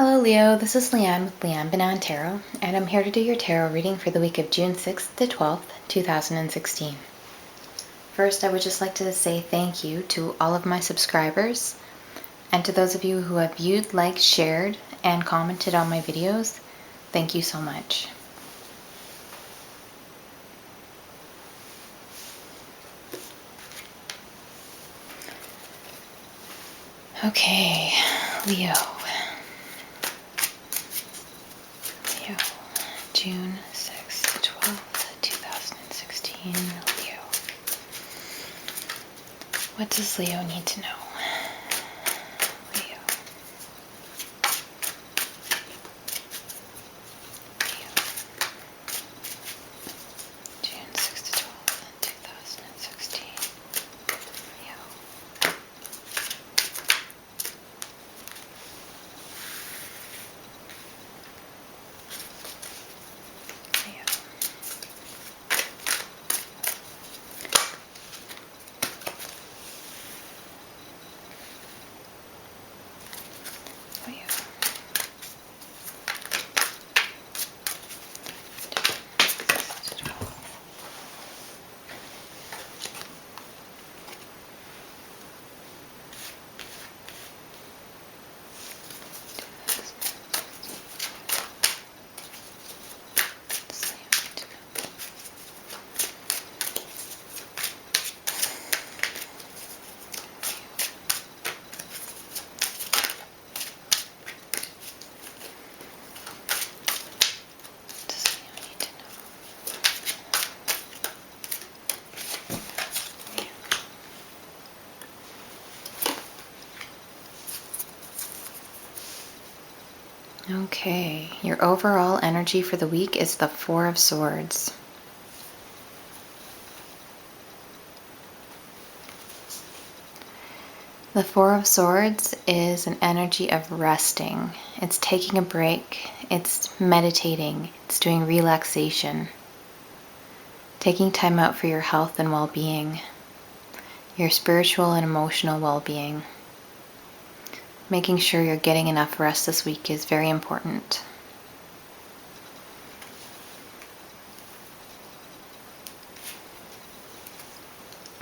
Hello Leo, this is Leanne with Leanne Banan Tarot, and I'm here to do your tarot reading for the week of June 6th to 12th, 2016. First, I would just like to say thank you to all of my subscribers, and to those of you who have viewed, liked, shared, and commented on my videos. Thank you so much. Okay, Leo. June 6th to 12th, 2016, Leo. What does Leo need to know? Leo. June 6th to 12th, 2016, Leo. Okay, your overall energy for the week is the Four of Swords. The Four of Swords is an energy of resting. It's taking a break, it's meditating, it's doing relaxation, taking time out for your health and well-being, your spiritual and emotional well-being. Making sure you're getting enough rest this week is very important.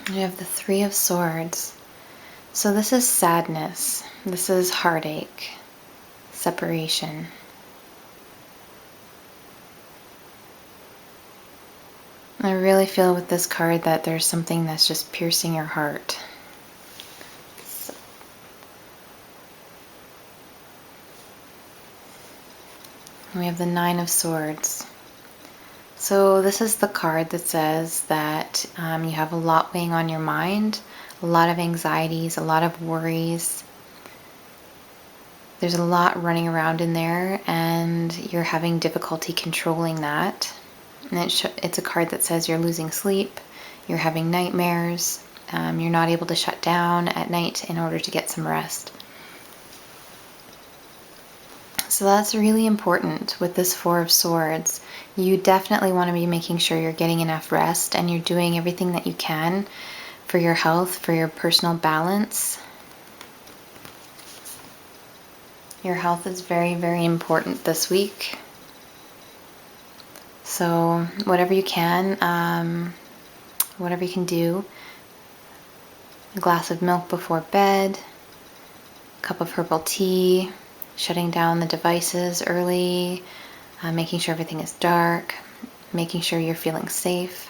You have the Three of Swords. So this is sadness. This is heartache, separation. I really feel with this card that there's something that's just piercing your heart. We have the Nine of Swords. So this is the card that says that you have a lot weighing on your mind, a lot of anxieties, a lot of worries. There's a lot running around in there and you're having difficulty controlling that. And it's a card that says you're losing sleep, you're having nightmares, you're not able to shut down at night in order to get some rest. So that's really important with this Four of Swords. You definitely want to be making sure you're getting enough rest and you're doing everything that you can for your health, for your personal balance. Your health is very, very important this week. So whatever you can do, a glass of milk before bed, a cup of herbal tea, shutting down the devices early, making sure everything is dark, making sure you're feeling safe.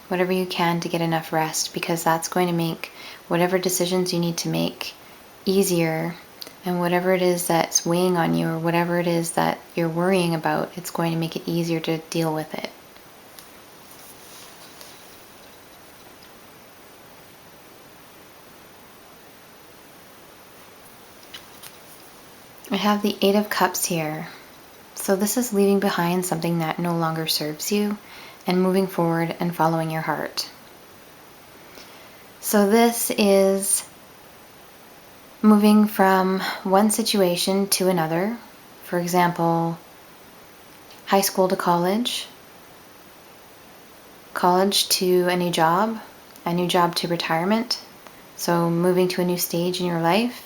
Whatever you can to get enough rest, because that's going to make whatever decisions you need to make easier, and whatever it is that's weighing on you or whatever it is that you're worrying about, it's going to make it easier to deal with it. I have the Eight of Cups here. So this is leaving behind something that no longer serves you and moving forward and following your heart. So this is moving from one situation to another. For example, high school to college, college to a new job to retirement. So moving to a new stage in your life.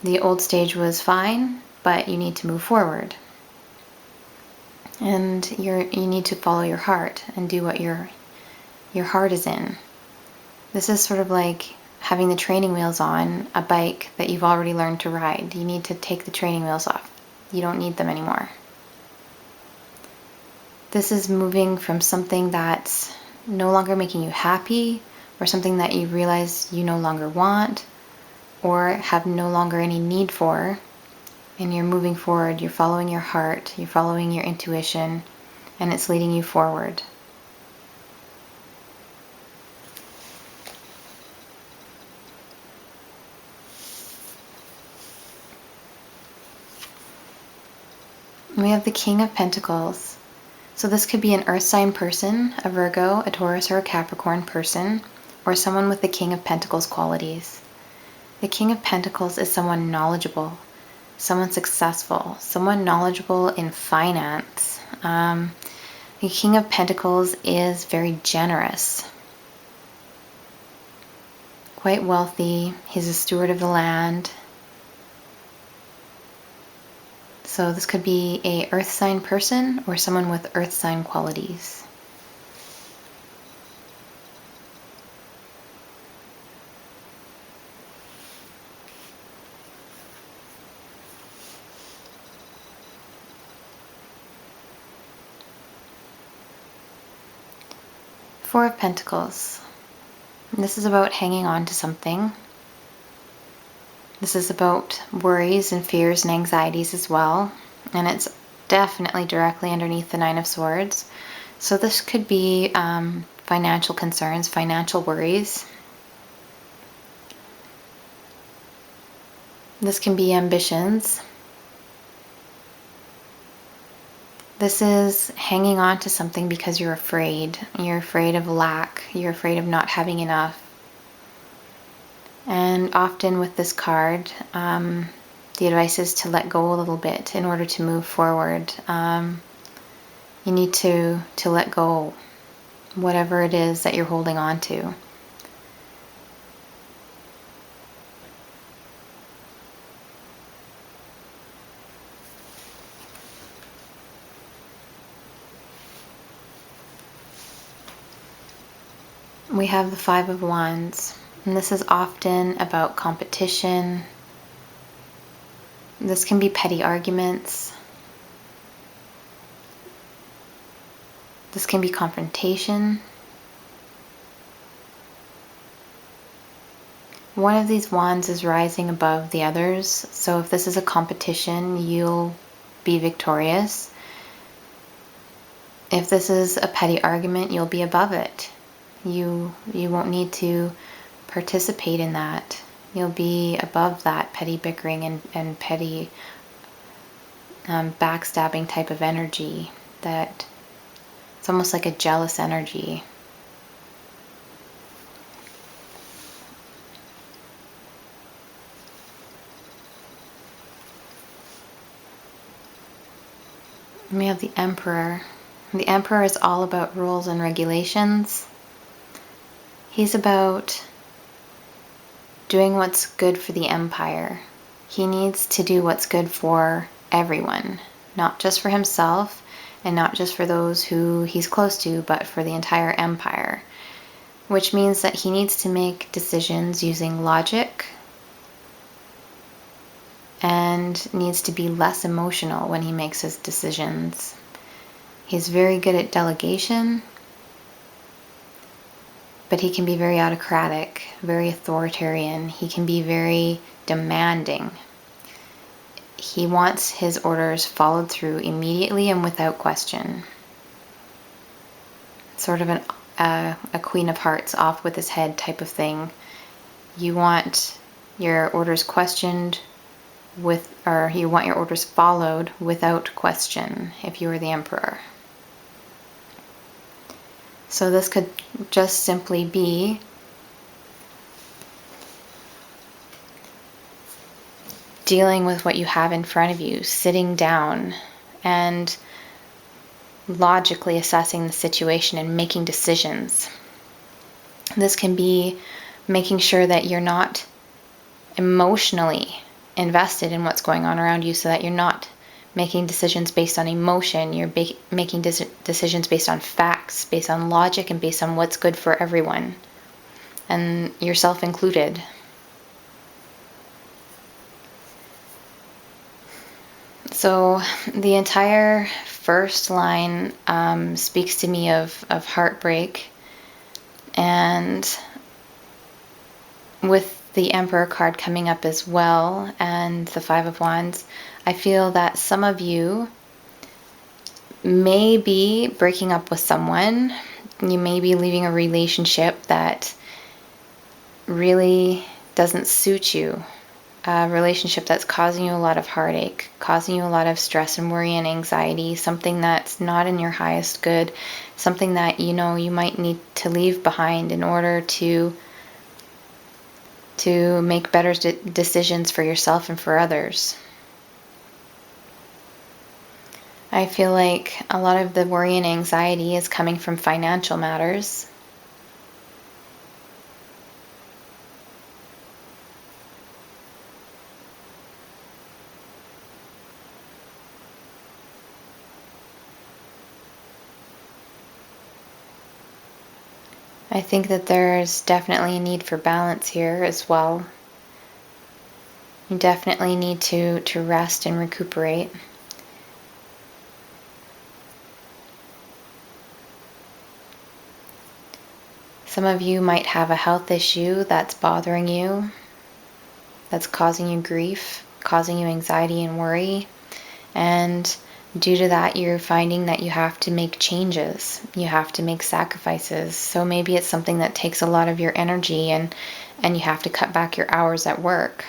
the old stage was fine, but you need to move forward. And you need to follow your heart and do what your heart is in. This is sort of like having the training wheels on a bike that you've already learned to ride. You need to take the training wheels off. You don't need them anymore. This is moving from something that's no longer making you happy, or something that you realize you no longer want, or have no longer any need for, and you're moving forward, you're following your heart, you're following your intuition, and it's leading you forward. We have the King of Pentacles. So this could be an Earth sign person, a Virgo, a Taurus, or a Capricorn person, or someone with the King of Pentacles qualities. The King of Pentacles is someone knowledgeable, someone successful, someone knowledgeable in finance. The King of Pentacles is very generous, quite wealthy. He's a steward of the land. So this could be a earth sign person or someone with earth sign qualities. Four of Pentacles. This is about hanging on to something. This is about worries and fears and anxieties as well. And it's definitely directly underneath the Nine of Swords. So this could be financial concerns, financial worries. This can be ambitions. This is hanging on to something because you're afraid. You're afraid of lack. You're afraid of not having enough. And often with this card, the advice is to let go a little bit in order to move forward. You need to let go, whatever it is that you're holding on to. We have the Five of Wands, and this is often about competition. This can be petty arguments. This can be confrontation. One of these wands is rising above the others, so if this is a competition, you'll be victorious. If this is a petty argument, you'll be above it. You won't need to participate in that. You'll be above that petty bickering and petty backstabbing type of energy. That it's almost like a jealous energy. And we have the Emperor. The Emperor is all about rules and regulations. He's about doing what's good for the empire. He needs to do what's good for everyone, not just for himself and not just for those who he's close to, but for the entire empire, which means that he needs to make decisions using logic and needs to be less emotional when he makes his decisions. He's very good at delegation, but he can be very autocratic, very authoritarian. He can be very demanding. He wants his orders followed through immediately and without question. Sort of a Queen of Hearts off with his head type of thing. You want your orders questioned or you want your orders followed without question if you are the Emperor. So this could just simply be dealing with what you have in front of you, sitting down and logically assessing the situation and making decisions. This can be making sure that you're not emotionally invested in what's going on around you so that you're not making decisions based on emotion. You're making decisions based on facts, based on logic, and based on what's good for everyone, and yourself included. So the entire first line speaks to me of heartbreak, and with the Emperor card coming up as well and the Five of Wands, I feel that some of you may be breaking up with someone. You may be leaving a relationship that really doesn't suit you. A relationship that's causing you a lot of heartache, causing you a lot of stress and worry and anxiety, something that's not in your highest good, something that you know you might need to leave behind in order to make better decisions for yourself and for others. I feel like a lot of the worry and anxiety is coming from financial matters. I think that there's definitely a need for balance here as well. You definitely need to rest and recuperate. Some of you might have a health issue that's bothering you, that's causing you grief, causing you anxiety and worry. And due to that, you're finding that you have to make changes. You have to make sacrifices. So maybe it's something that takes a lot of your energy, and you have to cut back your hours at work.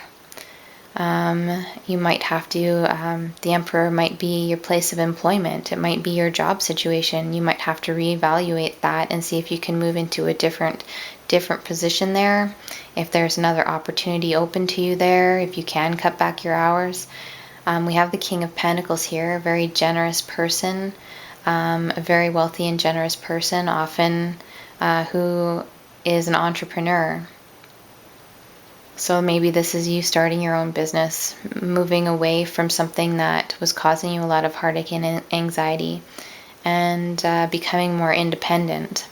You might have to, the Emperor might be your place of employment. It might be your job situation. You might have to reevaluate that and see if you can move into a different position there. If there's another opportunity open to you there, if you can cut back your hours. We have the King of Pentacles here, a very generous person, a very wealthy and generous person, often who is an entrepreneur. So maybe this is you starting your own business, moving away from something that was causing you a lot of heartache and anxiety, and becoming more independent.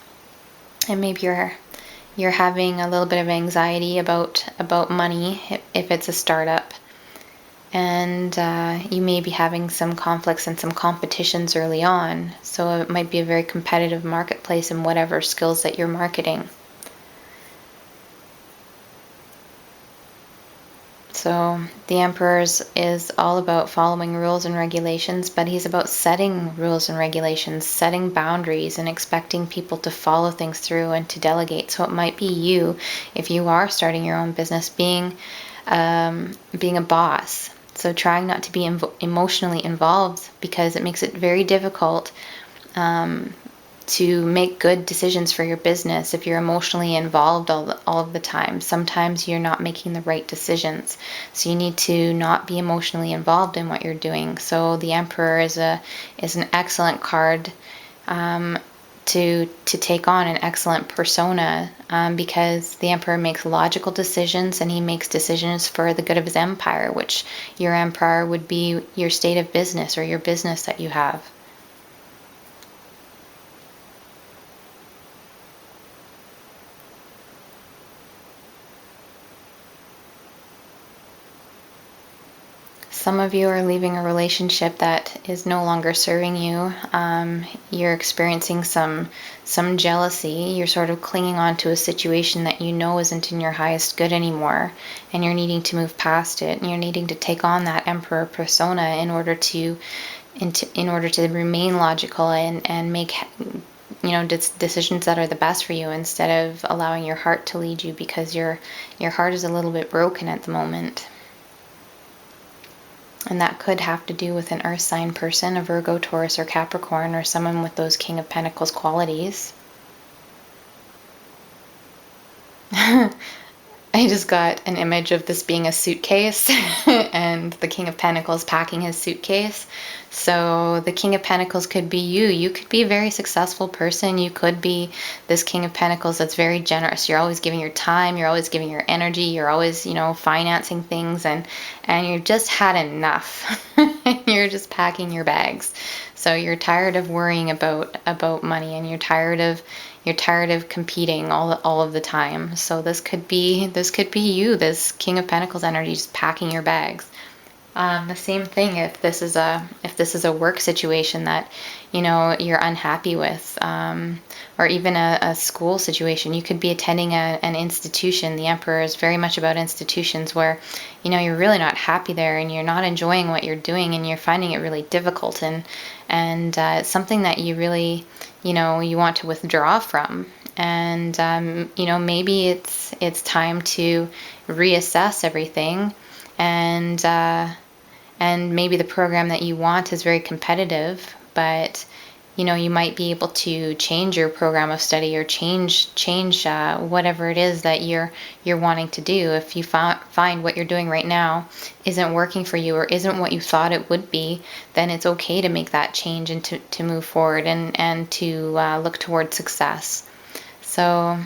And maybe you're having a little bit of anxiety about money if it's a startup. And you may be having some conflicts and some competitions early on. So it might be a very competitive marketplace in whatever skills that you're marketing. So the Emperor is all about following rules and regulations, but he's about setting rules and regulations, setting boundaries, and expecting people to follow things through and to delegate. So it might be you, if you are starting your own business, being a boss. So trying not to be emotionally involved, because it makes it very difficult to make good decisions for your business if you're emotionally involved all of the time. Sometimes you're not making the right decisions. So you need to not be emotionally involved in what you're doing. So the Emperor is an excellent card to take on, an excellent persona, because the Emperor makes logical decisions, and he makes decisions for the good of his empire, which your empire would be your state of business or your business that you have. Some of you are leaving a relationship that is no longer serving you. You're experiencing some jealousy. You're sort of clinging on to a situation that you know isn't in your highest good anymore, and you're needing to move past it. And you're needing to take on that Emperor persona in order to remain logical and make decisions that are the best for you, instead of allowing your heart to lead you, because your heart is a little bit broken at the moment. And that could have to do with an earth sign person, a Virgo, Taurus, or Capricorn, or someone with those King of Pentacles qualities. I just got an image of this being a suitcase and the King of Pentacles packing his suitcase. So the King of Pentacles could be you. You could be a very successful person. You could be this King of Pentacles that's very generous. You're always giving your time, you're always giving your energy, you're always, financing things, and you've just had enough. You're just packing your bags. So you're tired of worrying about money, and you're tired of competing all of the time. So this could be you, this King of Pentacles energy, just packing your bags. The same thing if this is a work situation that you're unhappy with, or even a school situation. You could be attending an institution. The Emperor is very much about institutions where you're really not happy there, and you're not enjoying what you're doing, and you're finding it really difficult, and it's something that you really you want to withdraw from. And maybe it's time to reassess everything, and maybe the program that you want is very competitive, but you might be able to change your program of study, or change whatever it is that you're wanting to do. If you find what you're doing right now isn't working for you, or isn't what you thought it would be, then it's okay to make that change, and to move forward, and to look towards success. So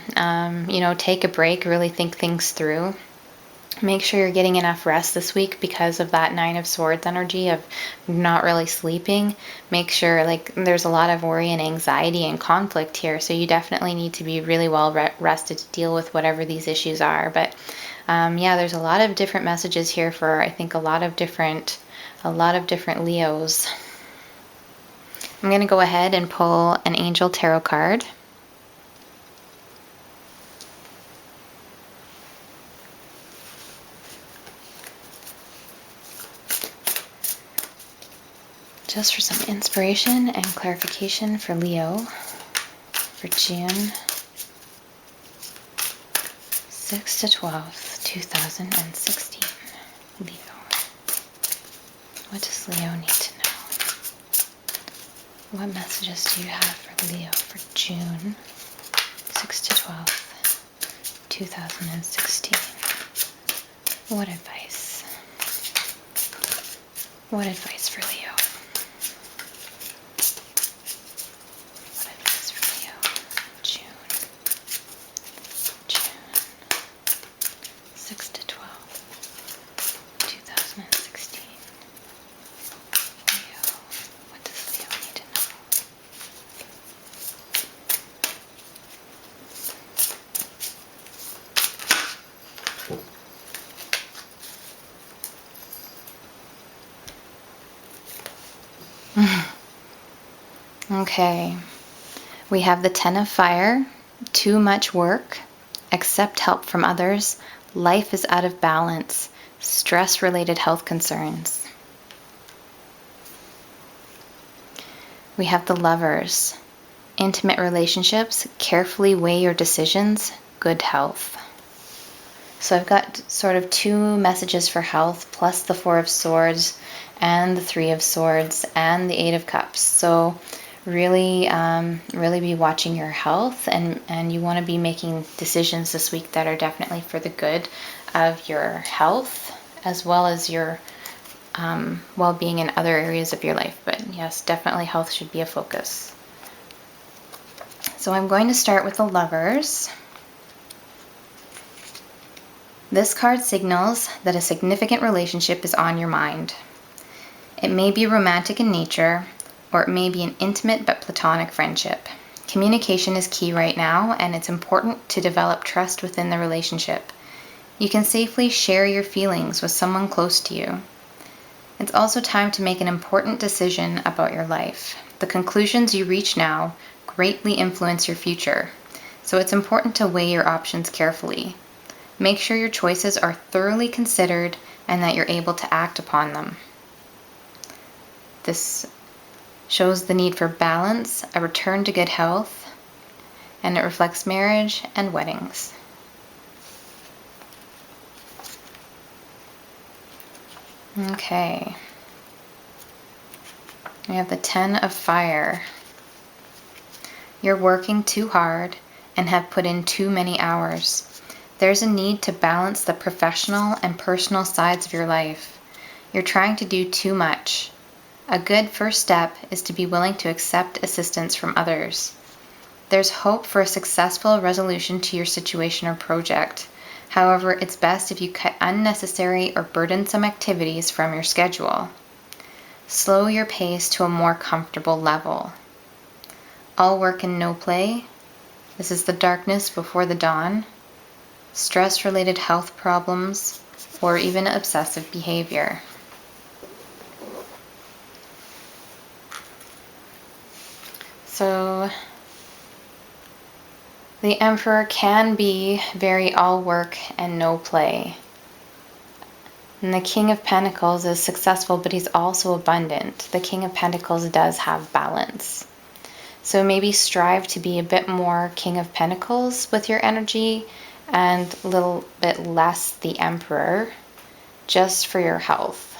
take a break, really think things through. Make sure you're getting enough rest this week because of that Nine of Swords energy of not really sleeping. Make sure, there's a lot of worry and anxiety and conflict here, so you definitely need to be really well rested to deal with whatever these issues are. But there's a lot of different messages here for, I think, a lot of different Leos. I'm going to go ahead and pull an Angel Tarot card. Just for some inspiration and clarification for Leo for June 6th to 12th, 2016. Leo. What does Leo need to know? What messages do you have for Leo for June 6th to 12th, 2016? What advice? What advice for Leo? Okay, we have the Ten of Fire, too much work, accept help from others, life is out of balance, stress-related health concerns. We have the Lovers, intimate relationships, carefully weigh your decisions, good health. So I've got sort of two messages for health, plus the Four of Swords and the Three of Swords and the Eight of Cups. So really be watching your health, and you want to be making decisions this week that are definitely for the good of your health, as well as your well-being in other areas of your life. But yes, definitely health should be a focus. So I'm going to start with the Lovers. This card signals that a significant relationship is on your mind. It may be romantic in nature, or it may be an intimate but platonic friendship. Communication is key right now, and it's important to develop trust within the relationship. You can safely share your feelings with someone close to you. It's also time to make an important decision about your life. The conclusions you reach now greatly influence your future, so it's important to weigh your options carefully. Make sure your choices are thoroughly considered and that you're able to act upon them. This shows the need for balance, a return to good health, and it reflects marriage and weddings. Okay. We have the Ten of Fire. You're working too hard and have put in too many hours. There's a need to balance the professional and personal sides of your life. You're trying to do too much. A good first step is to be willing to accept assistance from others. There's hope for a successful resolution to your situation or project. However, it's best if you cut unnecessary or burdensome activities from your schedule. Slow your pace to a more comfortable level. All work and no play. This is the darkness before the dawn. Stress-related health problems, or even obsessive behavior. So the Emperor can be very all work and no play. And the King of Pentacles is successful, but he's also abundant. The King of Pentacles does have balance. So maybe strive to be a bit more King of Pentacles with your energy and a little bit less the Emperor, just for your health.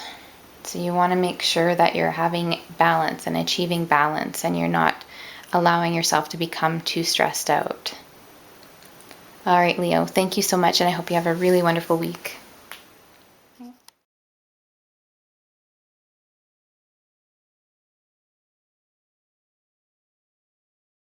So you want to make sure that you're having balance and achieving balance, and you're not allowing yourself to become too stressed out. All right, Leo, thank you so much, and I hope you have a really wonderful week.